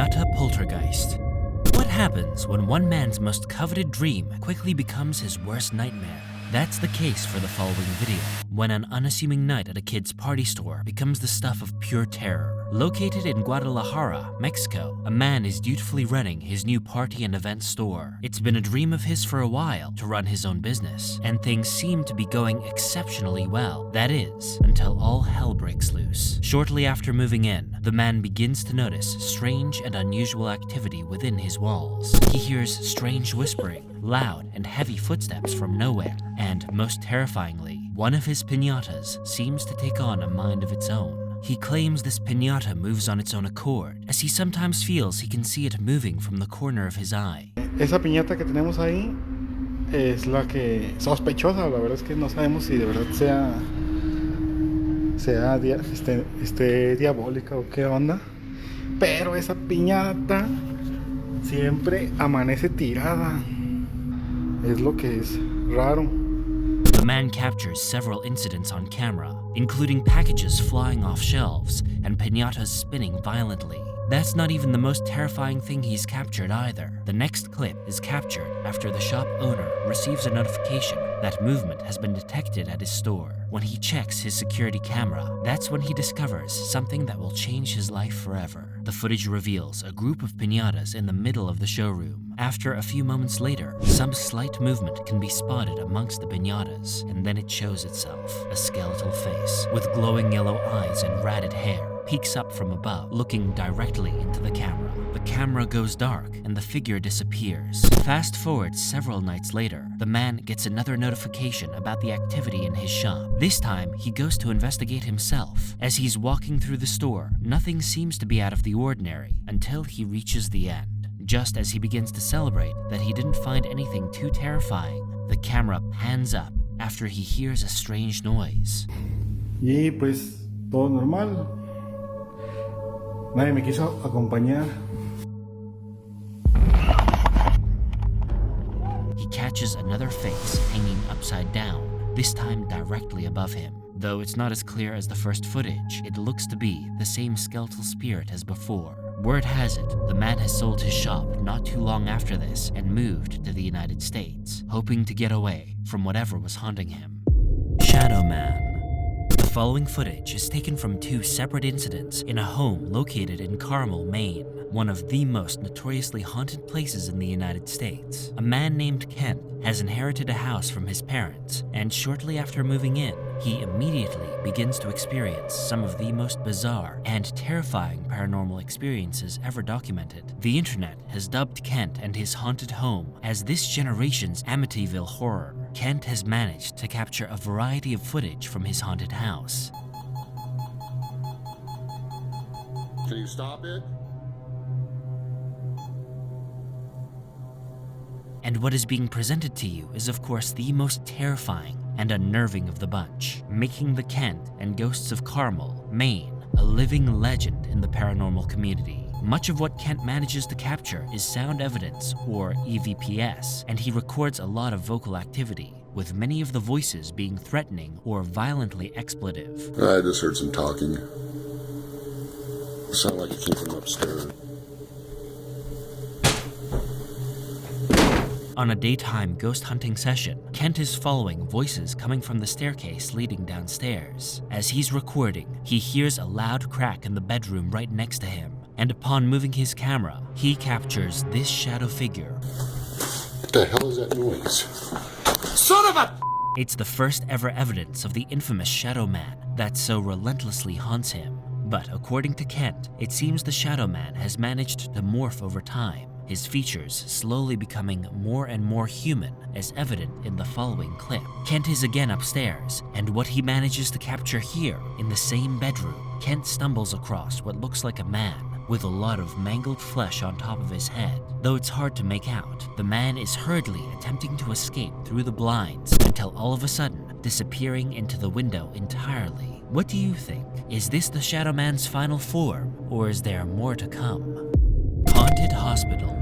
Pinata poltergeist. What happens when one man's most coveted dream quickly becomes his worst nightmare? That's the case for the following video, when an unassuming night at a kid's party store becomes the stuff of pure terror. Located in Guadalajara, Mexico, a man is dutifully running his new party and event store. It's been a dream of his for a while to run his own business, and things seem to be going exceptionally well. That is, until all hell breaks loose. Shortly after moving in, the man begins to notice strange and unusual activity within his walls. He hears strange whispering, loud and heavy footsteps from nowhere, and most terrifyingly, one of his piñatas seems to take on a mind of its own. He claims this piñata moves on its own accord, as he sometimes feels he can see it moving from the corner of his eye. Esa piñata que tenemos ahí es la que sospechosa, la verdad es que no sabemos si de verdad sea diabólica o qué onda, pero esa piñata siempre amanece tirada. Es lo que es raro. The man captures several incidents on camera, including packages flying off shelves and piñatas spinning violently. That's not even the most terrifying thing he's captured either. The next clip is captured after the shop owner receives a notification that movement has been detected at his store. When he checks his security camera, that's when he discovers something that will change his life forever. The footage reveals a group of piñatas in the middle of the showroom. After a few moments later, some slight movement can be spotted amongst the piñatas, and then it shows itself. A skeletal face with glowing yellow eyes and ratted hair peeks up from above, looking directly into the camera. The camera goes dark and the figure disappears. Fast forward several nights later, the man gets another notification about the activity in his shop. This time, he goes to investigate himself. As he's walking through the store, nothing seems to be out of the ordinary until he reaches the end. Just as he begins to celebrate that he didn't find anything too terrifying, the camera pans up after he hears a strange noise. Y pues todo normal. Nadie me quiso acompañar. He catches another face hanging upside down, this time directly above him. Though it's not as clear as the first footage, it looks to be the same skeletal spirit as before. Word has it, the man has sold his shop not too long after this and moved to the United States, hoping to get away from whatever was haunting him. Shadow Man. The following footage is taken from two separate incidents in a home located in Carmel, Maine, one of the most notoriously haunted places in the United States. A man named Kent has inherited a house from his parents, and shortly after moving in, he immediately begins to experience some of the most bizarre and terrifying paranormal experiences ever documented. The internet has dubbed Kent and his haunted home as this generation's Amityville horror. Kent has managed to capture a variety of footage from his haunted house. Can you stop it? And what is being presented to you is of course the most terrifying and unnerving of the bunch, making the Kent and Ghosts of Carmel, Maine, a living legend in the paranormal community. Much of what Kent manages to capture is sound evidence, or EVPs, and he records a lot of vocal activity, with many of the voices being threatening or violently expletive. I just heard some talking. It sounded like it came from upstairs. On a daytime ghost hunting session, Kent is following voices coming from the staircase leading downstairs. As he's recording, he hears a loud crack in the bedroom right next to him, and upon moving his camera, he captures this shadow figure. What the hell is that noise? Son of a... It's the first ever evidence of the infamous Shadow Man that so relentlessly haunts him. But according to Kent, it seems the Shadow Man has managed to morph over time, his features slowly becoming more and more human, as evident in the following clip. Kent is again upstairs, and what he manages to capture here, in the same bedroom, Kent stumbles across what looks like a man with a lot of mangled flesh on top of his head. Though it's hard to make out, the man is hurriedly attempting to escape through the blinds until all of a sudden disappearing into the window entirely. What do you think? Is this the Shadow Man's final form, or is there more to come? Haunted Hospital.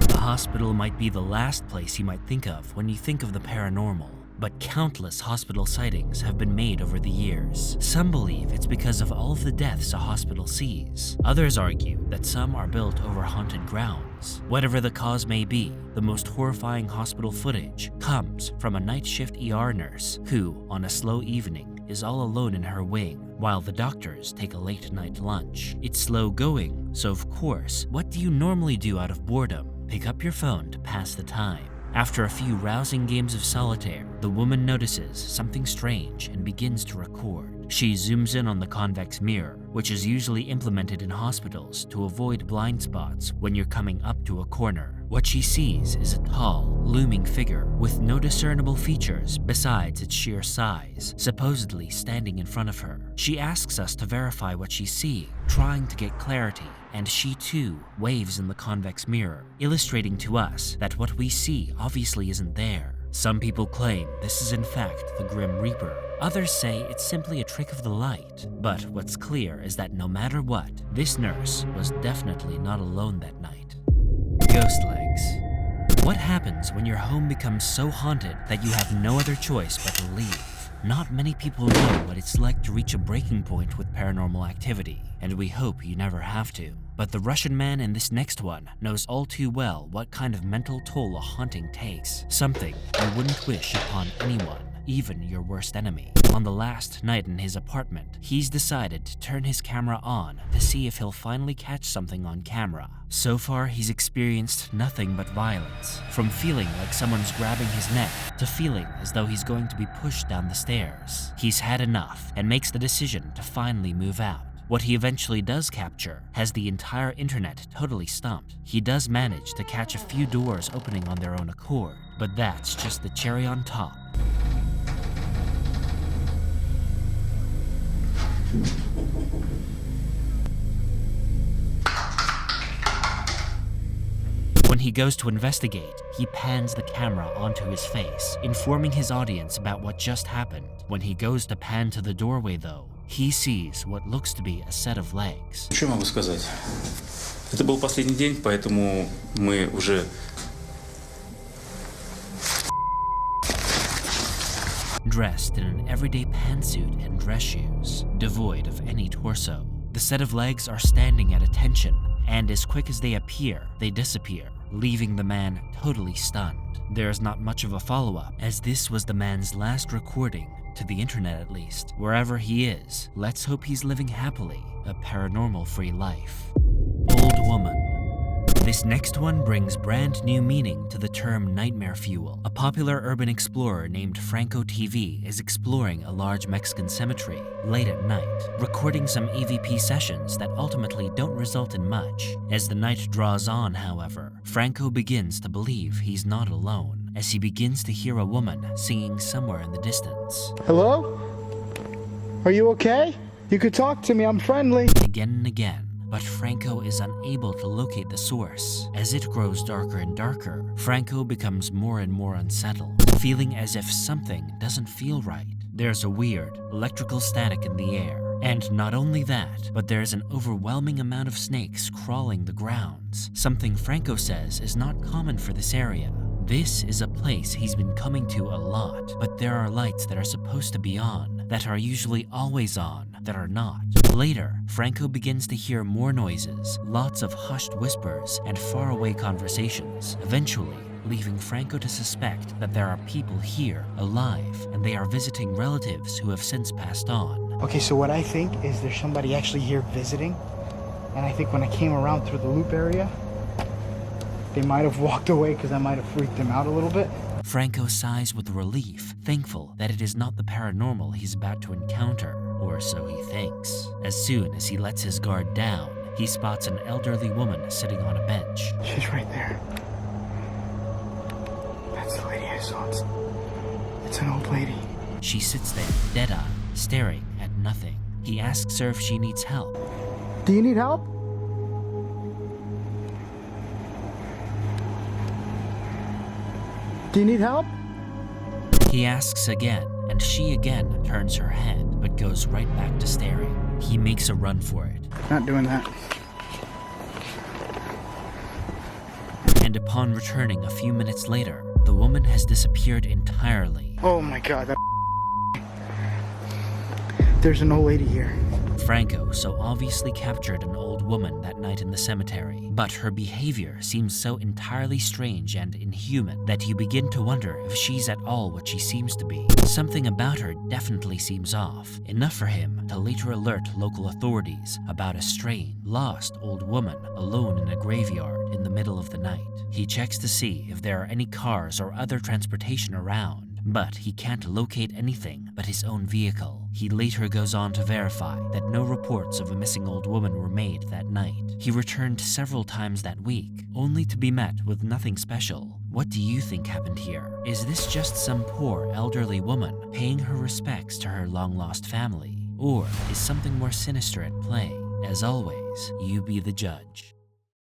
A hospital might be the last place you might think of when you think of the paranormal. but countless hospital sightings have been made over the years. Some believe it's because of all of the deaths a hospital sees. Others argue that some are built over haunted grounds. Whatever the cause may be, the most horrifying hospital footage comes from a night shift ER nurse who, on a slow evening, is all alone in her wing while the doctors take a late night lunch. It's slow going, so of course, what do you normally do out of boredom? Pick up your phone to pass the time. After a few rousing games of solitaire, the woman notices something strange and begins to record. She zooms in on the convex mirror, which is usually implemented in hospitals to avoid blind spots when you're coming up to a corner. What she sees is a tall, looming figure with no discernible features besides its sheer size, supposedly standing in front of her. She asks us to verify what she's seeing, trying to get clarity, and she too waves in the convex mirror, illustrating to us that what we see obviously isn't there. Some people claim this is in fact the Grim Reaper. Others say it's simply a trick of the light. But what's clear is that no matter what, this nurse was definitely not alone that night. Ghost legs. What happens when your home becomes so haunted that you have no other choice but to leave? Not many people know what it's like to reach a breaking point with paranormal activity, and we hope you never have to. But the Russian man in this next one knows all too well what kind of mental toll a haunting takes, something you wouldn't wish upon anyone, even your worst enemy. On the last night in his apartment, he's decided to turn his camera on to see if he'll finally catch something on camera. So far, he's experienced nothing but violence, from feeling like someone's grabbing his neck to feeling as though he's going to be pushed down the stairs. He's had enough and makes the decision to finally move out. What he eventually does capture has the entire internet totally stumped. He does manage to catch a few doors opening on their own accord, but that's just the cherry on top. When he goes to investigate, he pans the camera onto his face, informing his audience about what just happened. When he goes to pan to the doorway though, he sees what looks to be a set of legs. Что могу сказать? Это был последний день, поэтому мы уже... Dressed in an everyday pantsuit and dress shoes, devoid of any torso. The set of legs are standing at attention, and as quick as they appear, they disappear, leaving the man totally stunned. There is not much of a follow-up, as this was the man's last recording, to the internet at least. Wherever he is, let's hope he's living happily, a paranormal-free life. Old woman. This next one brings brand new meaning to the term nightmare fuel. A popular urban explorer named Franco TV is exploring a large Mexican cemetery late at night, recording some EVP sessions that ultimately don't result in much. As the night draws on, however, Franco begins to believe he's not alone, as he begins to hear a woman singing somewhere in the distance. Hello? Are you okay? You could talk to me, I'm friendly. Again and again. But Franco is unable to locate the source. As it grows darker and darker, Franco becomes more and more unsettled, feeling as if something doesn't feel right. There's a weird electrical static in the air. And not only that, but there's an overwhelming amount of snakes crawling the grounds, something Franco says is not common for this area. This is a place he's been coming to a lot, but there are lights that are supposed to be on, that are usually always on, that are not. Later, Franco begins to hear more noises, lots of hushed whispers, and faraway conversations, eventually leaving Franco to suspect that there are people here, alive, and they are visiting relatives who have since passed on. Okay, so what I think is there's somebody actually here visiting, and I think when I came around through the loop area, they might have walked away because I might have freaked them out a little bit. Franco sighs with relief, thankful that it is not the paranormal he's about to encounter, or so he thinks. As soon as he lets his guard down, he spots an elderly woman sitting on a bench. She's right there. That's the lady I saw. It's an old lady. She sits there, dead-eyed, staring at nothing. He asks her if she needs help. Do you need help? Do you need help? He asks again, and she again turns her head, but goes right back to staring. He makes a run for it. Not doing that. And upon returning a few minutes later, the woman has disappeared entirely. Oh my god, there's an old lady here. Franco so obviously captured an old woman that night in the cemetery, but her behavior seems so entirely strange and inhuman that you begin to wonder if she's at all what she seems to be. Something about her definitely seems off, enough for him to later alert local authorities about a strange, lost old woman alone in a graveyard in the middle of the night. He checks to see if there are any cars or other transportation around, but he can't locate anything but his own vehicle. He later goes on to verify that no reports of a missing old woman were made that night. He returned several times that week, only to be met with nothing special. What do you think happened here? Is this just some poor elderly woman paying her respects to her long-lost family? Or is something more sinister at play? As always, you be the judge.